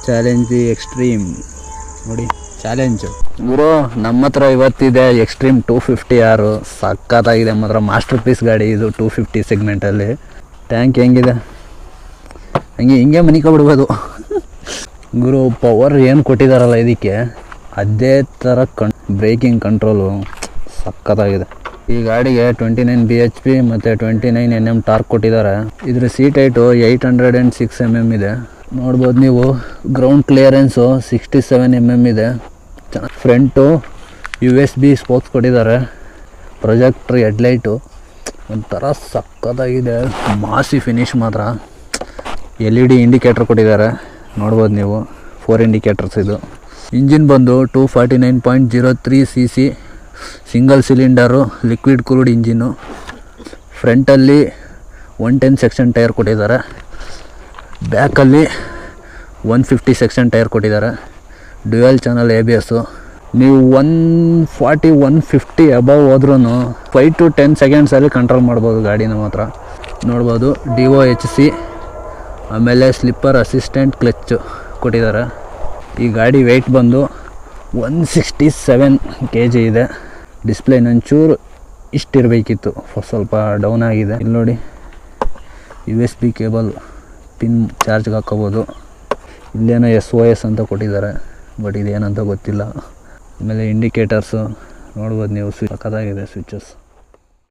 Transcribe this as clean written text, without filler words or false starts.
Challenge the extreme ನೋಡಿ, challenge ಗುರು. ನಮ್ಮ ಹತ್ರ ಇವತ್ತಿದೆ ಎಕ್ಸ್ಟ್ರೀಮ್ 250 ಆರು. ಸಕ್ಕತ್ತಾಗಿದೆ ಮಾತ್ರ, ಮಾಸ್ಟರ್ ಪೀಸ್ ಗಾಡಿ ಇದು 250 ಸೆಗ್ಮೆಂಟಲ್ಲಿ. ಟ್ಯಾಂಕ್ ಹೆಂಗಿದೆ ಹಿಂಗೆ ಮನಿಕೊಬಿಡ್ಬೋದು ಗುರು. ಪವರ್ ಏನು ಕೊಟ್ಟಿದ್ದಾರಲ್ಲ ಇದಕ್ಕೆ, ಅದೇ ಥರ ಬ್ರೇಕಿಂಗ್ ಕಂಟ್ರೋಲು ಸಕ್ಕತ್ತಾಗಿದೆ. ಈ ಗಾಡಿಗೆ 29 BHP ಮತ್ತು 29 Nm ಟಾರ್ಕ್ ಕೊಟ್ಟಿದ್ದಾರೆ. ಇದರ ಸೀಟ್ ಹೈಟು 806 mm ಇದೆ. ನೋಡ್ಬೋದು ನೀವು. ಗ್ರೌಂಡ್ ಕ್ಲಿಯರೆನ್ಸು 67 mm ಇದೆ. ಫ್ರಂಟು USB ಸ್ಪೋಕ್ಸ್ ಕೊಟ್ಟಿದ್ದಾರೆ. ಪ್ರೊಜೆಕ್ಟ್ರ್ ಹೆಡ್ಲೈಟು ಒಂಥರ ಸಕ್ಕತ್ತಾಗಿದೆ. ಮಾಸಿ ಫಿನಿಶ್ ಮಾತ್ರ. LED ಇಂಡಿಕೇಟ್ರ್ ಕೊಟ್ಟಿದ್ದಾರೆ, ನೋಡ್ಬೋದು ನೀವು. 4 ಇಂಡಿಕೇಟರ್ಸ್ ಇದು. ಇಂಜಿನ್ ಬಂದು 249.03 cc single cylinder liquid cooled engine. ಫ್ರಂಟಲ್ಲಿ 110 ಸೆಕ್ಷನ್ ಟೈರ್ ಕೊಟ್ಟಿದ್ದಾರೆ. ಬ್ಯಾಕಲ್ಲಿ 150 ಸೆಕ್ಷನ್ ಟೈರ್ ಕೊಟ್ಟಿದ್ದಾರೆ. Dual channel ABS. ನೀವು 140-150 ಅಬವ್ ಹೋದ್ರೂ 5 to 10 ಸೆಕೆಂಡ್ಸಲ್ಲಿ ಕಂಟ್ರೋಲ್ ಮಾಡ್ಬೋದು ಗಾಡಿನ ಮಾತ್ರ. ನೋಡ್ಬೋದು DOHC, ಆಮೇಲೆ ಸ್ಲಿಪ್ಪರ್ ಅಸಿಸ್ಟೆಂಟ್ ಕ್ಲಚ್ ಕೊಟ್ಟಿದ್ದಾರೆ. ಈ ಗಾಡಿ ವೆಯ್ಟ್ ಬಂದು 167 kg ಇದೆ. ಡಿಸ್ಪ್ಲೇ ಒಂಚೂರು ಇಷ್ಟಿರಬೇಕಿತ್ತು, ಸ್ವಲ್ಪ ಡೌನ್ ಆಗಿದೆ. ಇಲ್ಲಿ ನೋಡಿ, USB ಕೇಬಲ್ ಪಿನ್ ಚಾರ್ಜ್ಗೆ ಹಾಕೋಬೋದು. ಇಲ್ಲೇನೋ SOS ಅಂತ ಕೊಟ್ಟಿದ್ದಾರೆ, ಬಟ್ ಇದೇನಂತ ಗೊತ್ತಿಲ್ಲ. ಆಮೇಲೆ ಇಂಡಿಕೇಟರ್ಸು ನೋಡ್ಬೋದು ನೀವು. ಸಕ್ಕತ್ತಾಗಿದೆ ಸ್ವಿಚಸ್.